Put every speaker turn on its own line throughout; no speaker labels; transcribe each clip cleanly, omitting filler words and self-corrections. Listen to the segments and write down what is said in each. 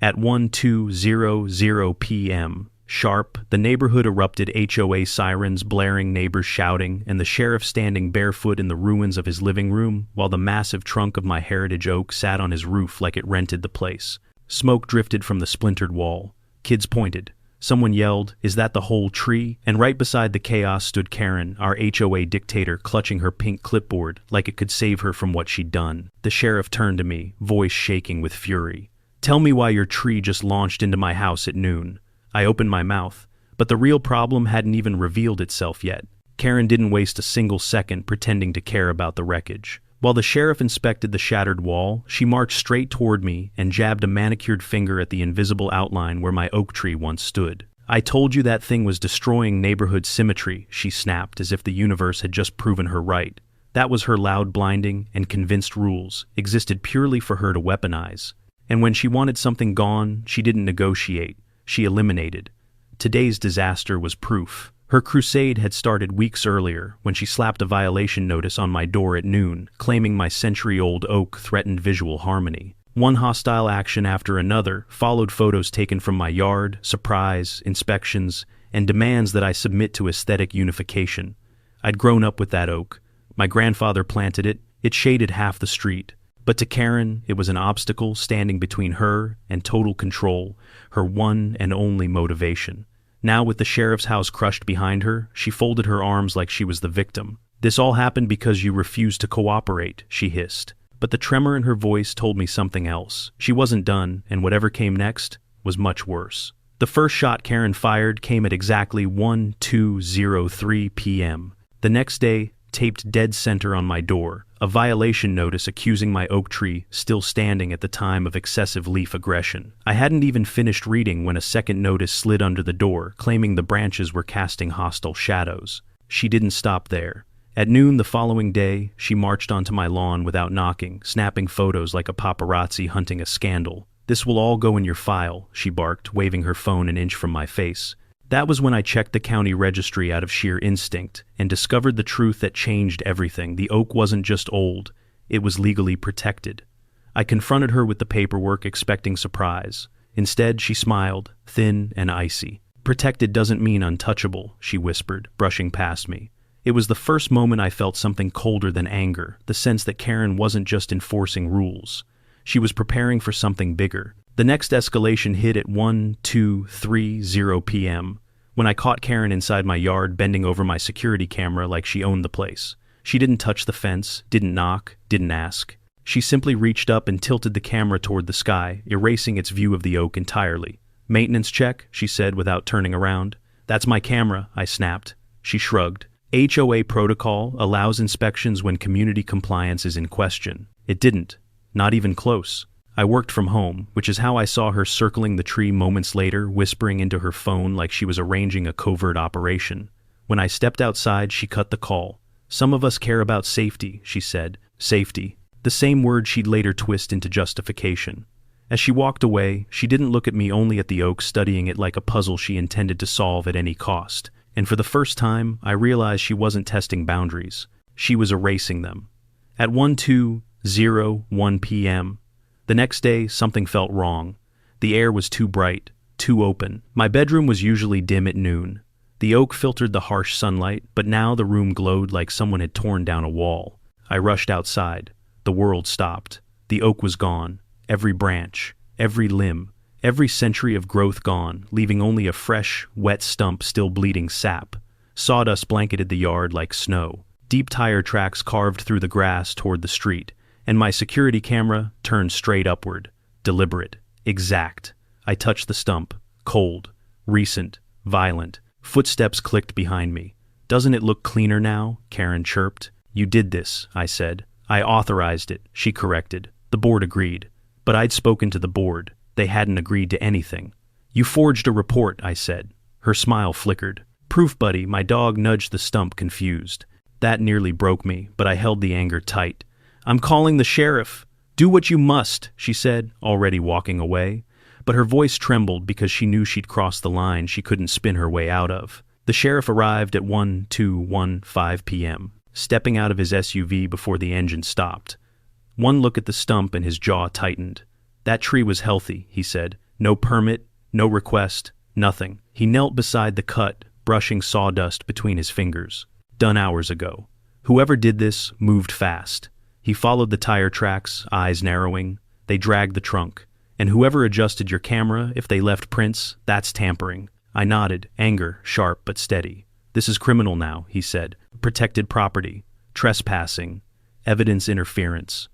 At 12:00 p.m. sharp, the neighborhood erupted, HOA sirens blaring, neighbors shouting, and the sheriff standing barefoot in the ruins of his living room while the massive trunk of my heritage oak sat on his roof like it rented the place. Smoke drifted from the splintered wall. Kids pointed. Someone yelled, "Is that the whole tree?" And right beside the chaos stood Karen, our HOA dictator, clutching her pink clipboard like it could save her from what she'd done. The sheriff turned to me, voice shaking with fury. "Tell me why your tree just launched into my house at noon." I opened my mouth, but the real problem hadn't even revealed itself yet. Karen didn't waste a single second pretending to care about the wreckage. While the sheriff inspected the shattered wall, she marched straight toward me and jabbed a manicured finger at the invisible outline where my oak tree once stood. "I told you that thing was destroying neighborhood symmetry," she snapped as if the universe had just proven her right. That was her loud, blinding, and convinced rules existed purely for her to weaponize. And when she wanted something gone, she didn't negotiate. She eliminated. Today's disaster was proof. Her crusade had started weeks earlier when she slapped a violation notice on my door at noon, claiming my century-old oak threatened visual harmony. One hostile action after another followed, photos taken from my yard, surprise, inspections, and demands that I submit to aesthetic unification. I'd grown up with that oak. My grandfather planted it. It shaded half the street. But to Karen, it was an obstacle standing between her and total control, her one and only motivation. Now, with the sheriff's house crushed behind her, she folded her arms like she was the victim. "This all happened because you refused to cooperate," she hissed. But the tremor in her voice told me something else. She wasn't done, and whatever came next was much worse. The first shot Karen fired came at exactly 12:03 p.m. The next day, taped dead center on my door, a violation notice accusing my oak tree still standing at the time of excessive leaf aggression. I hadn't even finished reading when a second notice slid under the door, claiming the branches were casting hostile shadows. She didn't stop there. At noon the following day, she marched onto my lawn without knocking, snapping photos like a paparazzi hunting a scandal. "This will all go in your file," she barked, waving her phone an inch from my face. That was when I checked the county registry out of sheer instinct and discovered the truth that changed everything. The oak wasn't just old, it was legally protected. I confronted her with the paperwork, expecting surprise. Instead, she smiled, thin and icy. "Protected doesn't mean untouchable," she whispered, brushing past me. It was the first moment I felt something colder than anger, the sense that Karen wasn't just enforcing rules. She was preparing for something bigger. The next escalation hit at 12:30 p.m. when I caught Karen inside my yard bending over my security camera like she owned the place. She didn't touch the fence, didn't knock, didn't ask. She simply reached up and tilted the camera toward the sky, erasing its view of the oak entirely. "Maintenance check," she said without turning around. "That's my camera," I snapped. She shrugged. "HOA protocol allows inspections when community compliance is in question." It didn't. Not even close. I worked from home, which is how I saw her circling the tree moments later, whispering into her phone like she was arranging a covert operation. When I stepped outside, she cut the call. "Some of us care about safety," she said. Safety. The same word she'd later twist into justification. As she walked away, she didn't look at me, only at the oak, studying it like a puzzle she intended to solve at any cost. And for the first time, I realized she wasn't testing boundaries. She was erasing them. At 12:01 p.m., the next day, something felt wrong. The air was too bright, too open. My bedroom was usually dim at noon. The oak filtered the harsh sunlight, but now the room glowed like someone had torn down a wall. I rushed outside. The world stopped. The oak was gone. Every branch, every limb, every century of growth gone, leaving only a fresh, wet stump still bleeding sap. Sawdust blanketed the yard like snow. Deep tire tracks carved through the grass toward the street. And my security camera turned straight upward, deliberate, exact. I touched the stump, cold, recent, violent. Footsteps clicked behind me. "Doesn't it look cleaner now?" Karen chirped. "You did this," I said. "I authorized it," she corrected. The board agreed. But I'd spoken to the board. They hadn't agreed to anything. "You forged a report," I said. Her smile flickered. "Proof, buddy." My dog nudged the stump, confused. That nearly broke me, but I held the anger tight. "I'm calling the sheriff." "Do what you must," she said, already walking away. But her voice trembled because she knew she'd crossed the line she couldn't spin her way out of. The sheriff arrived at 12:15 p.m., stepping out of his SUV before the engine stopped. One look at the stump and his jaw tightened. "That tree was healthy," he said. No permit, no request, nothing. He knelt beside the cut, brushing sawdust between his fingers. Done hours ago. Whoever did this moved fast. He followed the tire tracks, eyes narrowing. They dragged the trunk. And whoever adjusted your camera, if they left prints, that's tampering. I nodded, anger, sharp but steady. This is criminal now, he said. Protected property. Trespassing. Evidence interference.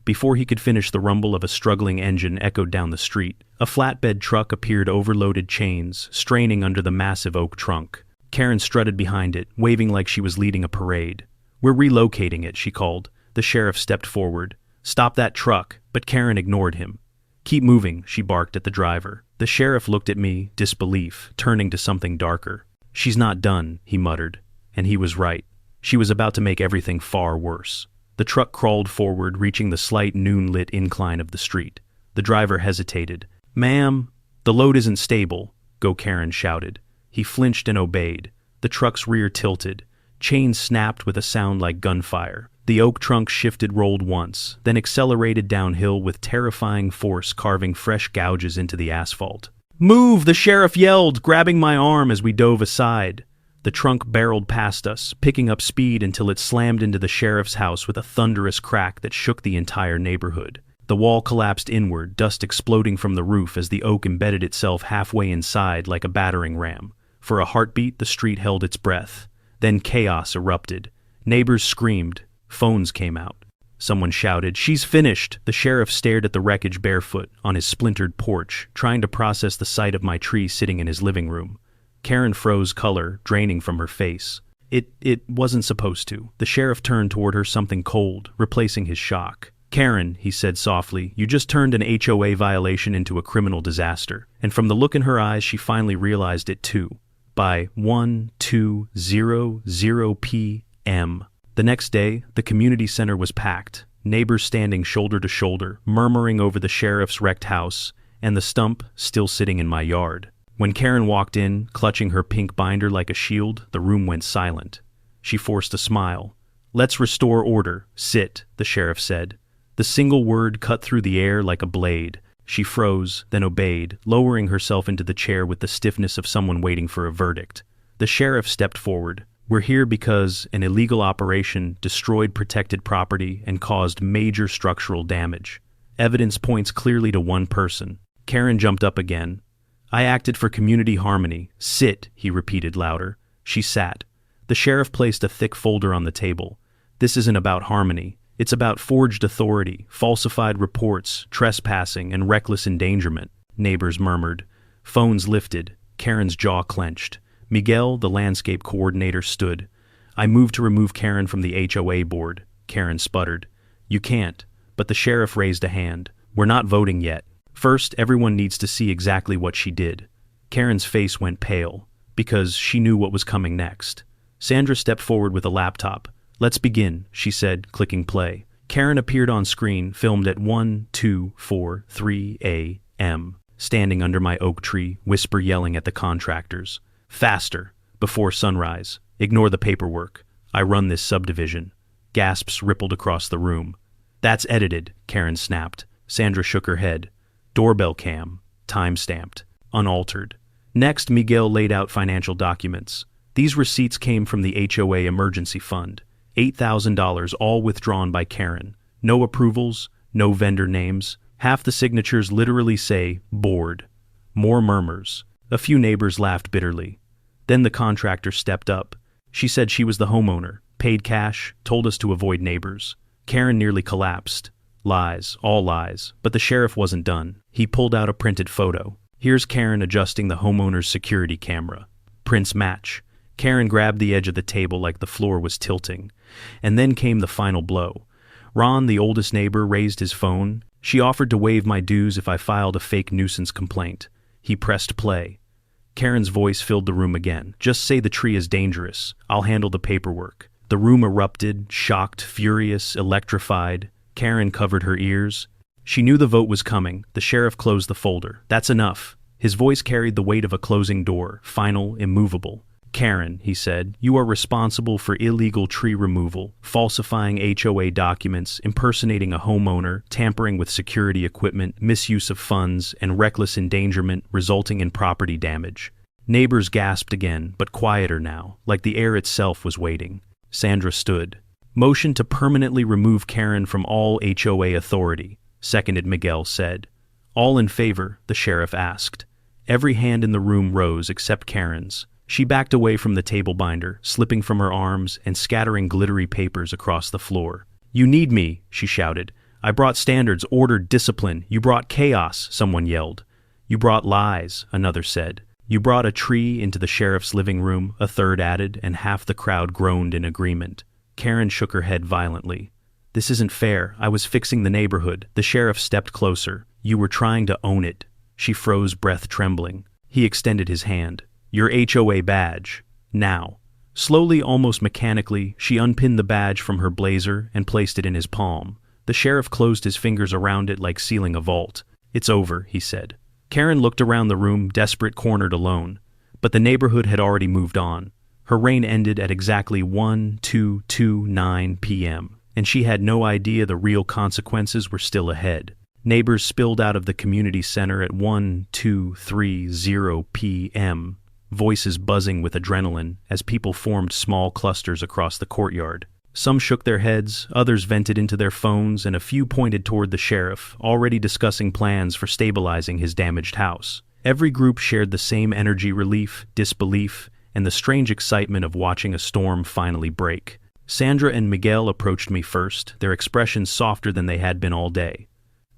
Before he could finish, the rumble of a struggling engine echoed down the street. A flatbed truck appeared, overloaded chains, straining under the massive oak trunk. Karen strutted behind it, waving like she was leading a parade. We're relocating it, she called. The sheriff stepped forward. Stop that truck, but Karen ignored him. Keep moving, she barked at the driver. The sheriff looked at me, disbelief, turning to something darker. She's not done, he muttered. And he was right. She was about to make everything far worse. The truck crawled forward, reaching the slight noon-lit incline of the street. The driver hesitated. Ma'am, the load isn't stable, Karen shouted. He flinched and obeyed. The truck's rear tilted. Chains snapped with a sound like gunfire. The oak trunk shifted, rolled once, then accelerated downhill with terrifying force, carving fresh gouges into the asphalt. Move! The sheriff yelled, grabbing my arm as we dove aside. The trunk barreled past us, picking up speed until it slammed into the sheriff's house with a thunderous crack that shook the entire neighborhood. The wall collapsed inward, dust exploding from the roof as the oak embedded itself halfway inside like a battering ram. For a heartbeat, the street held its breath. Then chaos erupted. Neighbors screamed. Phones came out. Someone shouted, "She's finished!" The sheriff stared at the wreckage barefoot on his splintered porch, trying to process the sight of my tree sitting in his living room. Karen froze, color draining from her face. It wasn't supposed to. The sheriff turned toward her, something cold, replacing his shock. Karen, he said softly, you just turned an HOA violation into a criminal disaster. And from the look in her eyes, she finally realized it too. By 12:00 p.m. The next day, the community center was packed, neighbors standing shoulder to shoulder, murmuring over the sheriff's wrecked house, and the stump still sitting in my yard. When Karen walked in, clutching her pink binder like a shield, the room went silent. She forced a smile. "Let's restore order. Sit," the sheriff said. The single word cut through the air like a blade. She froze, then obeyed, lowering herself into the chair with the stiffness of someone waiting for a verdict. The sheriff stepped forward. "We're here because an illegal operation destroyed protected property and caused major structural damage. Evidence points clearly to one person." Karen jumped up again. "I acted for community harmony. Sit," he repeated louder. She sat. The sheriff placed a thick folder on the table. "This isn't about harmony. It's about forged authority, falsified reports, trespassing, and reckless endangerment," neighbors murmured. Phones lifted. Karen's jaw clenched. Miguel, the landscape coordinator, stood. "I moved to remove Karen from the HOA board," Karen sputtered. "You can't." But the sheriff raised a hand. "We're not voting yet. First, everyone needs to see exactly what she did." Karen's face went pale, because she knew what was coming next. Sandra stepped forward with a laptop. "Let's begin," she said, clicking play. Karen appeared on screen, filmed at 12:43 a.m., standing under my oak tree, whisper yelling at the contractors. "Faster! Before sunrise! Ignore the paperwork. I run this subdivision." Gasps rippled across the room. "That's edited," Karen snapped. Sandra shook her head. "Doorbell cam. Time-stamped. Unaltered." Next, Miguel laid out financial documents. These receipts came from the HOA emergency fund. $8,000, all withdrawn by Karen. No approvals, no vendor names. Half the signatures literally say, "board." More murmurs. A few neighbors laughed bitterly. Then the contractor stepped up. She said she was the homeowner, paid cash, told us to avoid neighbors. Karen nearly collapsed. Lies, all lies. But the sheriff wasn't done. He pulled out a printed photo. Here's Karen adjusting the homeowner's security camera. Prints match. Karen grabbed the edge of the table like the floor was tilting. And then came the final blow. Ron, the oldest neighbor, raised his phone. She offered to waive my dues if I filed a fake nuisance complaint. He pressed play. Karen's voice filled the room again. "Just say the tree is dangerous. I'll handle the paperwork." The room erupted, shocked, furious, electrified. Karen covered her ears. She knew the vote was coming. The sheriff closed the folder. "That's enough." His voice carried the weight of a closing door, final, immovable. "Karen," he said, "you are responsible for illegal tree removal, falsifying HOA documents, impersonating a homeowner, tampering with security equipment, misuse of funds, and reckless endangerment resulting in property damage." Neighbors gasped again, but quieter now, like the air itself was waiting. Sandra stood. "Motion to permanently remove Karen from all HOA authority," seconded Miguel said. "All in favor?" the sheriff asked. Every hand in the room rose except Karen's. She backed away from the table binder, slipping from her arms and scattering glittery papers across the floor. "You need me," she shouted. "I brought standards, order, discipline. You brought chaos," someone yelled. "You brought lies," another said. "You brought a tree into the sheriff's living room," a third added, and half the crowd groaned in agreement. Karen shook her head violently. "This isn't fair. I was fixing the neighborhood." The sheriff stepped closer. "You were trying to own it." She froze, breath trembling. He extended his hand. "Your HOA badge. Now." Slowly, almost mechanically, she unpinned the badge from her blazer and placed it in his palm. The sheriff closed his fingers around it like sealing a vault. "It's over," he said. Karen looked around the room, desperate, cornered, alone. But the neighborhood had already moved on. Her reign ended at exactly 1:29 p.m., and she had no idea the real consequences were still ahead. Neighbors spilled out of the community center at 1:30 p.m., voices buzzing with adrenaline as people formed small clusters across the courtyard. Some shook their heads, others vented into their phones, and a few pointed toward the sheriff, already discussing plans for stabilizing his damaged house. Every group shared the same energy: relief, disbelief, and the strange excitement of watching a storm finally break. Sandra and Miguel approached me first, their expressions softer than they had been all day.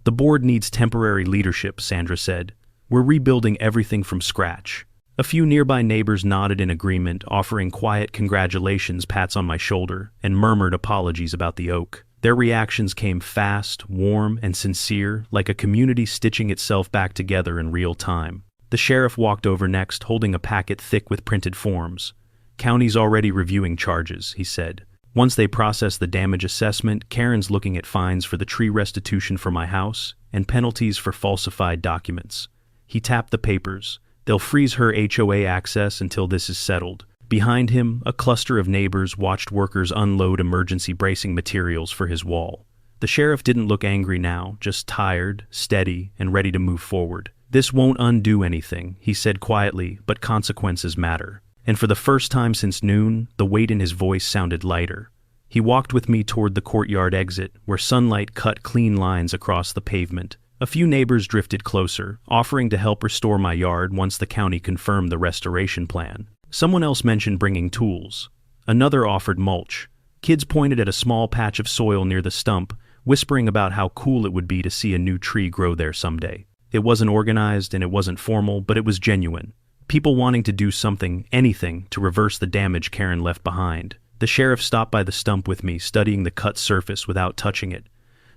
"The board needs temporary leadership," Sandra said. "We're rebuilding everything from scratch." A few nearby neighbors nodded in agreement, offering quiet congratulations, pats on my shoulder, and murmured apologies about the oak. Their reactions came fast, warm, and sincere, like a community stitching itself back together in real time. The sheriff walked over next, holding a packet thick with printed forms. "County's already reviewing charges," he said. "Once they process the damage assessment, Karen's looking at fines for the tree restitution for my house and penalties for falsified documents." He tapped the papers. "They'll freeze her HOA access until this is settled." Behind him, a cluster of neighbors watched workers unload emergency bracing materials for his wall. The sheriff didn't look angry now, just tired, steady, and ready to move forward. "This won't undo anything," he said quietly, "but consequences matter." And for the first time since noon, the weight in his voice sounded lighter. He walked with me toward the courtyard exit, where sunlight cut clean lines across the pavement. A few neighbors drifted closer, offering to help restore my yard once the county confirmed the restoration plan. Someone else mentioned bringing tools. Another offered mulch. Kids pointed at a small patch of soil near the stump, whispering about how cool it would be to see a new tree grow there someday. It wasn't organized and it wasn't formal, but it was genuine. People wanting to do something, anything, to reverse the damage Karen left behind. The sheriff stopped by the stump with me, studying the cut surface without touching it.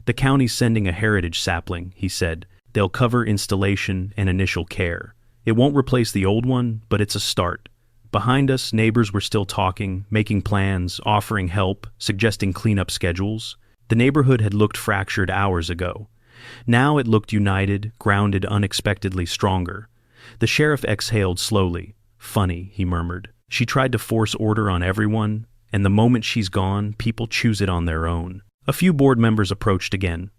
"The county's sending a heritage sapling," he said. "They'll cover installation and initial care. It won't replace the old one, but it's a start." Behind us, neighbors were still talking, making plans, offering help, suggesting cleanup schedules. The neighborhood had looked fractured hours ago. Now it looked united, grounded, unexpectedly stronger. The sheriff exhaled slowly. "Funny," he murmured. "She tried to force order on everyone, and the moment she's gone, people choose it on their own." A few board members approached again.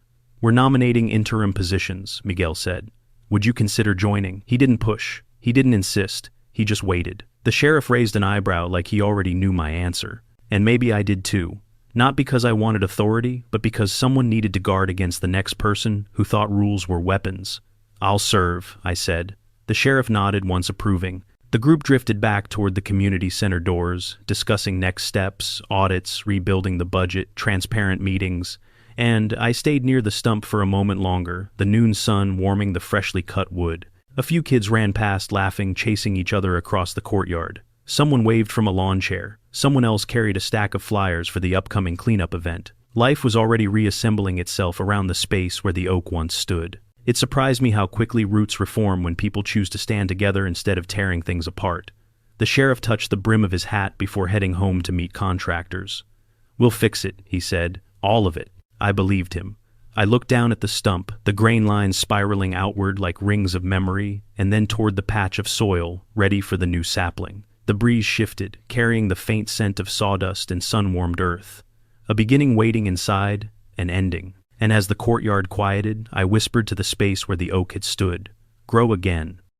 "We're nominating interim positions," Miguel said. "Would you consider joining?" He didn't push. He didn't insist. He just waited. The sheriff raised an eyebrow like he already knew my answer. And maybe I did too. Not because I wanted authority, but because someone needed to guard against the next person who thought rules were weapons. "I'll serve," I said. The sheriff nodded, once approving. The group drifted back toward the community center doors, discussing next steps, audits, rebuilding the budget, transparent meetings, and I stayed near the stump for a moment longer, the noon sun warming the freshly cut wood. A few kids ran past, laughing, chasing each other across the courtyard. Someone waved from a lawn chair. Someone else carried a stack of flyers for the upcoming cleanup event. Life was already reassembling itself around the space where the oak once stood. It surprised me how quickly roots reform when people choose to stand together instead of tearing things apart. The sheriff touched the brim of his hat before heading home to meet contractors. "We'll fix it," he said. "All of it." I believed him. I looked down at the stump, the grain lines spiraling outward like rings of memory, and then toward the patch of soil, ready for the new sapling. The breeze shifted, carrying the faint scent of sawdust and sun-warmed earth. A beginning waiting inside, an ending. And as the courtyard quieted, I whispered to the space where the oak had stood, "Grow again,